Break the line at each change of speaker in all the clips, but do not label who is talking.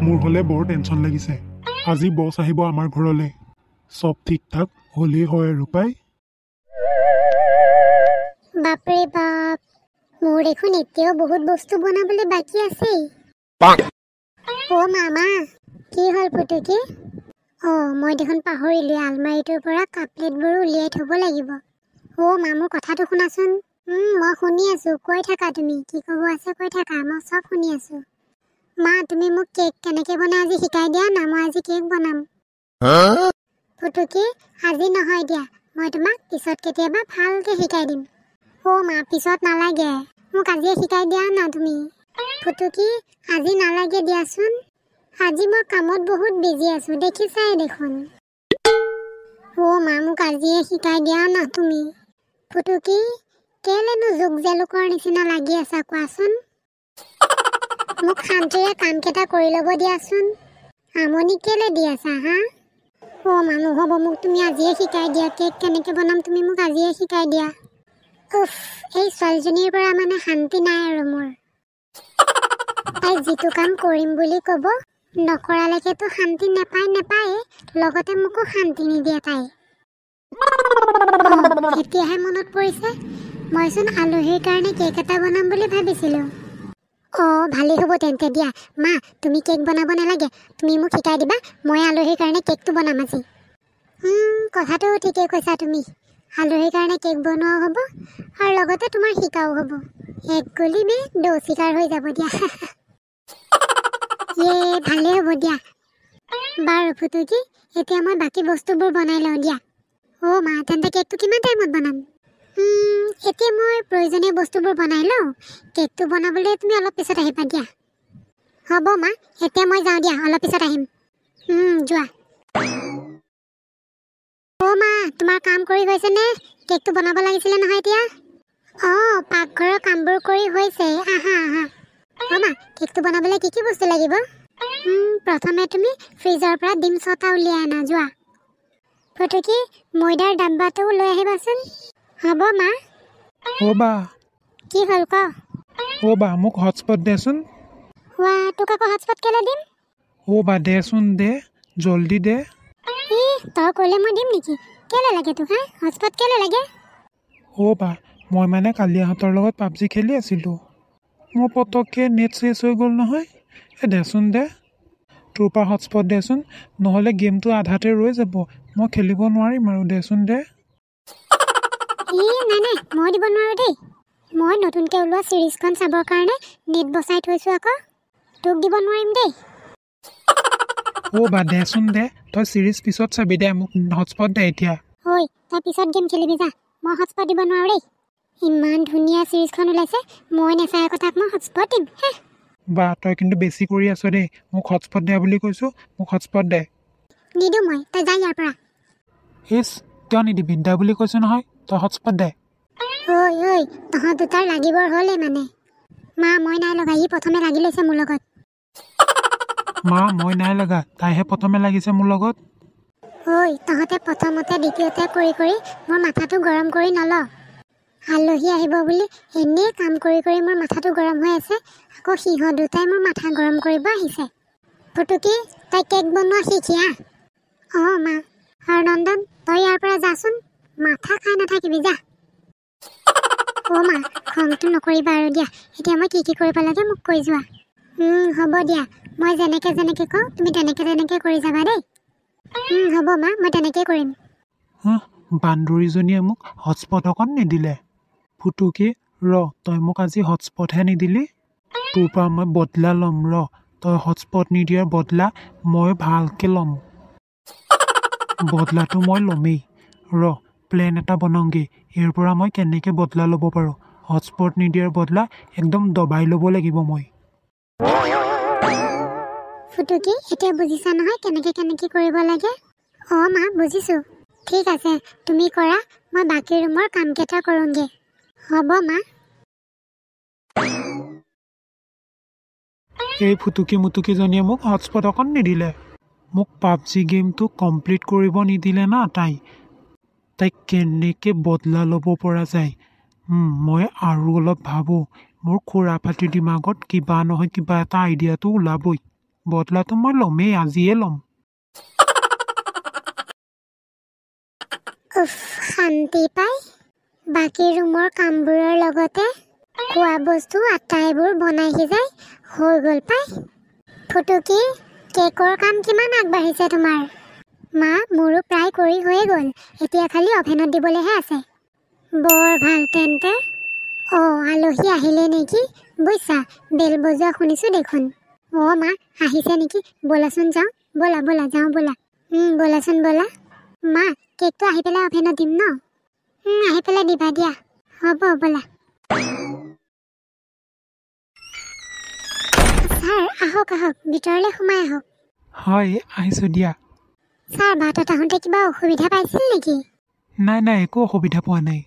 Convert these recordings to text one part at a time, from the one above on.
মোৰ হ'লে বৰ টেনশ্যন লাগিছে। আজি বছ আহিব আমাৰ ঘৰলৈ। চব ঠিক ঠাক হ'লেই হয় আৰু পাই।
বাপৰে বাপ, মোৰ দেখোন এতিয়াও বহুত বস্তু বনাবলৈ বাকী আছেই। অ' মামা, কি হ'ল পুতুকি? মই দেখোন পাহৰিলোঁ, আলমাৰিটোৰ পৰা কাপ প্লেটবোৰো উলিয়াই থ'ব লাগিব। মা, মোৰ কথাটো শুনাচোন। মই শুনি আছোঁ, কৈ থাকা তুমি, কি ক'ব আছে কৈ থাকা, মই চব শুনি আছোঁ। মা, তুমি মোক কেক কেনেকৈ বনাই আজি শিকাই দিয়া না, মই আজি কেক বনাম। পুতুকি, আজি নহয় দিয়া, মই তোমাক পিছত কেতিয়াবা ভালকৈ শিকাই দিম। মা, পিছত নালাগে, মোক আজিয়ে শিকাই দিয়া না তুমি। পুতুকি, আজি নালাগে দিয়াচোন, আজি মই কামত বহুত বিজি আছোঁ, দেখিছাই দেখোন। মা, মোক আজিয়ে শিকাই দিয়া না তুমি। পুতুকি, কেলেনো যোগ জালুকৰ নিচিনা লাগি আছা কোৱাচোন? মোক শান্তিৰে কামকেইটা কৰি ল'ব দিয়াচোন। আমনি কেলে দি আছা হা? মা, নহ'ব, মোক তুমি আজিয়ে শিকাই দিয়া। কেক কেনেকৈ বনাম তুমি মোক আজিয়ে শিকাই দিয়া। এই ছোৱালীজনীৰ পৰা মানে শান্তি নাই আৰু মোৰ। তাই যিটো কাম কৰিম বুলি ক'ব, নকৰালৈকেতো শান্তি নাপায়ে, লগতে মোকো শান্তি নিদিয়ে তাই। এতিয়াহে মনত পৰিছে, মইচোন আলহীৰ কাৰণে কেক এটা বনাম বুলি ভাবিছিলোঁ। ভালেই হ'ব তেন্তে দিয়া। মা, তুমি কেক বনাব নালাগে, তুমি মোক শিকাই দিবা, মই আলহীৰ কাৰণে কেকটো বনাম আজি। কথাটো ঠিকেই কৈছা তুমি। আলহীৰ কাৰণে কেক বনোৱাও হ'ব আৰু লগতে তোমাৰ শিকাও হ'ব। এক গলি মে দৌ চিকাৰ হৈ যাব দিয়া। ভালেই হ'ব দিয়া। বাৰু পুতুকি, এতিয়া মই বাকী বস্তুবোৰ বনাই লওঁ দিয়া। মা, তেন্তে কেকটো কিমান টাইমত বনাম? এতিয়া মই প্ৰয়োজনীয় বস্তুবোৰ বনাই লওঁ, কেকটো বনাবলৈ তুমি অলপ পিছত আহিবা দিয়া। হ'ব মা, এতিয়া মই যাওঁ দিয়া, অলপ পিছত আহিম। যোৱা। মা, তোমাৰ কাম কৰি হৈছেনে? কেকটো বনাব লাগিছিলে নহয় এতিয়া। পাকঘৰৰ কামবোৰ কৰি হৈছে, আহা। মা, কেকটো বনাবলৈ কি বস্তু লাগিব? প্ৰথমে তুমি ফ্ৰিজৰ পৰা ডিম 6টা উলিয়াই আনা, যোৱা। পুতুকি, ময়দাৰ ডাব্বাটোও লৈ আহিবাচোন। হ'ব মা।
বা
কি হ'ল ক?
বা মোক হটস্পট দেচোন।
তোক আকৌ হটস্পট কেলে দিম?
বা দেচোন, দে জল্দি দে।
তই ক'লে মই দিম নেকি? কেলে লাগে তোক হটস্পট কেলে লাগে?
বা মই মানে কালিয়াহঁতৰ লগত পাবজি খেলি আছিলোঁ, মোৰ পটককৈ নেট চেছ হৈ গ'ল নহয়। দেচোন দে, তোৰ পৰা হটস্পট দেচোন, নহ'লে গেমটো আধাতে ৰৈ যাব, মই খেলিব নোৱাৰিম আৰু। দেচোন দে।
নাই, মই দিব নোৱাৰোঁ দেই। মই নতুনকৈ ওলোৱা চিৰিজখন চাবৰ কাৰণে নেট বচাই থৈছোঁ আকৌ, তোক দিব নোৱাৰিম দেই।
বা দেচোন দে, তই চিৰিজ পিছত চাবি দে, মোক হটস্পট দে এতিয়া।
তই পিছত গেম খেলিবি যা, মই হটস্পট দিব নোৱাৰোঁ দেই। ইমান ধুনীয়া চিৰিজখন ওলাইছে, মই নেচাই আকৌ তাক মই হটস্পট দিম।
বা তই কিন্তু বেছি কৰি আছ দেই, মোক হটস্পট দে বুলি কৈছোঁ, মোক হটস্পট দে।
নিদিওঁ মই, তই যা ইয়াৰ পৰা।
কিয় নিদিবি? দে বুলি কৈছোঁ নহয়, তই হটস্পট দে।
তহঁত দুটাৰ লাগিবৰ হ'লে মানে। মা, মই নাই লগা, ই প্ৰথমে লাগি লৈছে মোৰ লগত।
মা, মই নাই লগা, তাইহে প্ৰথমে লাগিছে মোৰ লগত।
তহঁতে প্ৰথমতে দ্বিতীয়তে কৰি মোৰ মাথাটো গৰম কৰি নল। আলহী আহিব বুলি এনেই কাম কৰি মোৰ মাথাটো গৰম হৈ আছে, আকৌ সিহঁত দুটাই মোৰ মাথা গৰম কৰিব আহিছে। পুতুকি, তই কেক বনোৱা শিকি মা। আৰু নন্দন, তই ইয়াৰ পৰা যাচোন, মাথা খাই নাথাকিবি যা। মা, খংটো নকৰিবা আৰু দিয়া, এতিয়া মই কি কৰিব লাগে মোক কৈ যোৱা। হ'ব দিয়া, মই যেনেকৈ কওঁ তুমি তেনেকৈ কৰি যাবা দেই। হ'ব মা, মই তেনেকেই কৰিম।
বান্দৰীজনীয়ে মোক হটস্পট অকণ নিদিলে। ফুটুকি, তই মোক আজি হটস্পটহে নিদিলি, তোৰ পৰা মই বদলা ল'ম। তই হটস্পট নিদিয়াৰ বদলা মই ভালকৈ ল'ম। বদলাটো মই ল'মেই। প্লেন এটা বনাওঁগৈ, ইয়াৰ পৰা মই কেনেকৈ বদলা ল'ব পাৰোঁ। হটস্পট নিদিয়াৰ বদলা একদম দবাই ল'ব লাগিব মই।
ফুটুকি, এতিয়া বুজিছা নহয় কেনেকৈ কৰিব লাগে? মা, বুজিছোঁ। ঠিক আছে, তুমি কৰা, মই বাকী ৰুমৰ কামকেইটা কৰোঁগৈ। হ'ব মা।
এই ফুটুকি মুটুকিজনীয়ে মোক হটস্পট অকণ নিদিলে, মোক পাবজি গেমটো কমপ্লিট কৰিব নিদিলে না। তাইক কেনেকৈ বদলা ল'ব পৰা যায়, মই আৰু অলপ ভাবোঁ, মোৰ খুৰাফাটি দিমাগত কিবা নহয় কিবা এটা আইডিয়াটো ওলাবই। বদলাটো মই ল'মেই, আজিয়ে ল'ম।
উফ, শান্তি পাই। বাকী ৰুমৰ কামবোৰৰ লগতে খোৱা বস্তু আটাইবোৰ বনাই সিজাই হৈ গ'ল পাই। ফুটুকি, কেকৰ কাম কিমান আগবাঢ়িছে তোমাৰ? মা, মোৰো প্ৰায় কৰি হৈয়ে গ'ল, এতিয়া খালি অভেনত দিবলৈহে আছে। বৰ ভাল তেন্তে। আলহী আহিলে নেকি? বুজিছা, বেল বজোৱা শুনিছোঁ দেখোন। মা, আহিছে নেকি? ব'লাচোন যাওঁ। ব'লা ব'লা যাওঁ ব'লা। ব'লাচোন ব'লা। মা, কেকটো আহি পেলাই অভেনত দিম ন? আহি পেলাই দিবা দিয়া। হ'ব ব'লা। ছাৰ, আহক আহক, ভিতৰলৈ সোমাই আহক।
হয়, আহিছোঁ দিয়া।
ছাৰ, ভাতত আহোঁতে কিবা অসুবিধা পাইছিল নেকি?
নাই নাই, একো অসুবিধা পোৱা নাই।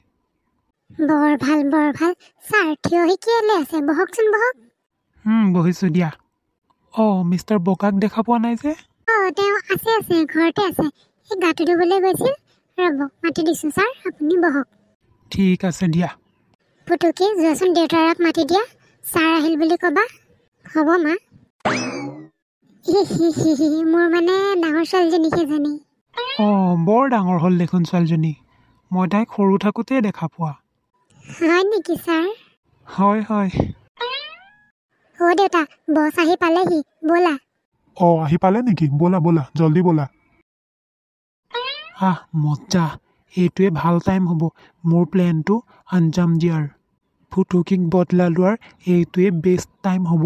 বৰ ভাল বৰ ভাল। ছাৰ, থিয় হৈ কেলে আছে? বহকচোন বহক।
বহিছোঁ দিয়া। মিষ্টাৰ বগাক দেখা পোৱা নাই যে?
তেওঁ আছে ঘৰতে আছে। এই গাটো ধুবলৈ গৈছিল। ৰ'ব, মাতি দিছোঁ ছাৰ, আপুনি বহক।
ঠিক আছে দিয়া।
ফুটুকি, যোৱাচোন দেউতাৰাক মাতি দিয়া। ছাৰ আহিল বুলি ক'বা। হ'ব মা। মোৰ মানে ডাঙৰ ছোৱালীজনী সেইজনী।
বৰ ডাঙৰ হ'ল দেখোন ছোৱালীজনী। মই তাইক সৰু থাকোঁতেই দেখা পোৱা।
হয় নেকি ছাৰ?
হয় হয়।
দেউতা, বছ আহি পালেহি, ব'লা।
আহি পালে নেকি? ব'লা ব'লা, জল্দি ব'লা।
মজ্জা, এইটোৱে ভাল টাইম হ'ব মোৰ প্লেনটো আঞ্জাম দিয়াৰ। ফুটুকিক বদলা লোৱাৰ এইটোৱে বেষ্ট টাইম হ'ব।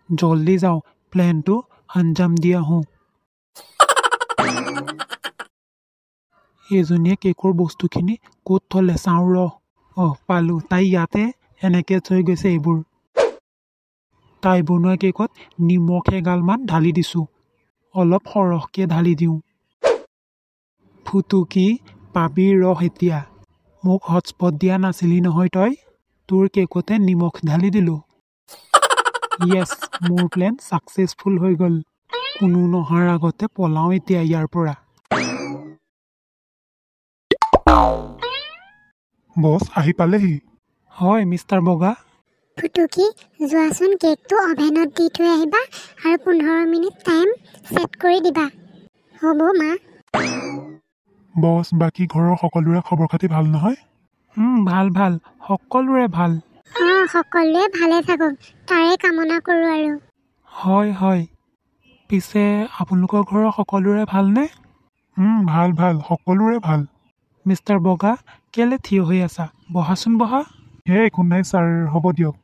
জল্দি যাওঁ, প্লেনটো আঞ্জাম দি আহোঁ। এইজনীয়ে কেকৰ বস্তুখিনি ক'ত থ'লে চাওঁ ৰ। পালোঁ, তাই ইয়াতে এনেকৈ থৈ গৈছে এইবোৰ। তাই বনোৱা কেকত নিমখ এগালমান ঢালি দিছোঁ। অলপ সৰহকৈ ঢালি দিওঁ। ফুটুকি, পাবি ৰহ এতিয়া। মোক হটস্পট দিয়া নাছিলি নহয় তই? তোৰ কেকতে নিমখ ঢালি দিলোঁ। য়েছ, মোৰ প্লেন ছাকচেছফুল হৈ গ'ল। কোনো নহাৰ আগতে পলাওঁ এতিয়া ইয়াৰ পৰা।
বছ আহি পালেহি।
হয় মিষ্টাৰ বগা।
ফুটুকি, যোৱাচোন কেকটো অভেনত দি থৈ আহিবা আৰু 15 মিনিট টাইম ছেট কৰি দিবা। হ'ব মা।
বছ, বাকী ঘৰৰ সকলোৰে খবৰ খাতি ভাল নহয়?
ভাল ভাল, সকলোৰে ভাল।
সকলোৱে ভালে থাকক, তাৰে কামনা কৰোঁ আৰু।
হয় হয়। পিছে আপোনালোকৰ ঘৰৰ সকলোৰে ভালনে?
ভাল ভাল, সকলোৰে ভাল।
মিষ্টাৰ বগা, কেলে থিয় হৈ আছা? বহাচোন বহা।
একো নাই ছাৰ, হ'ব দিয়ক।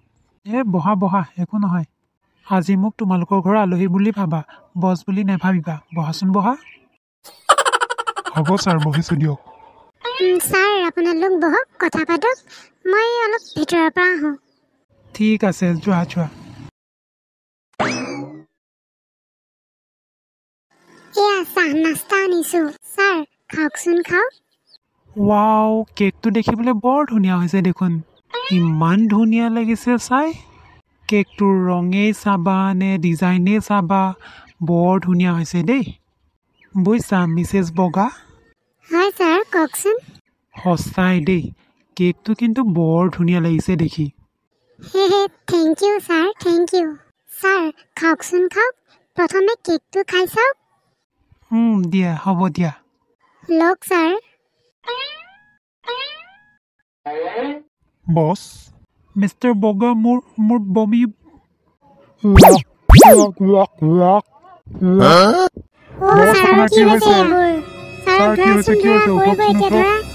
বহা, একো নহয়। আজি মোক তোমালোকৰ ঘৰৰ আলহী বুলি ভাবা, বছ বুলি নাভাবিবা। বহাচোন বহা।
হ'ব ছাৰ, বহিছোঁ দিয়ক।
ছাৰ, আপোনালোক বহক, কথা পাতক। মই অলপ ভিতৰৰ পৰা আহোঁ।
ঠিক আছে, যোৱা।
এয়া চাহ নাস্তা আনিছোঁ। ছাৰ, খাওকচোন খাওক।
ৱাও, কেকটো দেখিবলৈ বৰ ধুনীয়া হৈছে দেখোন। ইমান ধুনীয়া লাগিছে চাই। কেকটোৰ ৰঙেই চাবা নে ডিজাইনেই চাবা, বৰ ধুনীয়া হৈছে দেই। বুজিছা মিছেছ বগা?
হয় ছাৰ, কওকচোন।
সঁচাই দেই, কেকটো কিন্তু বৰ ধুনীয়া লাগিছে দেখি।
Thank you sir, thank you. Sir, খাওকচোন খাওক। প্ৰথমে কেকটো খাই চাওক।
দিয়া, হ'ব দিয়া।
লওক ছাৰ।
বছ।
মিষ্টাৰ বগা, মোৰ বমি।
ছাৰ, কি হৈছে এইবোৰ? ছাৰ, ধৰাচোন ধৰা, পৰিব এতিয়া ধৰা।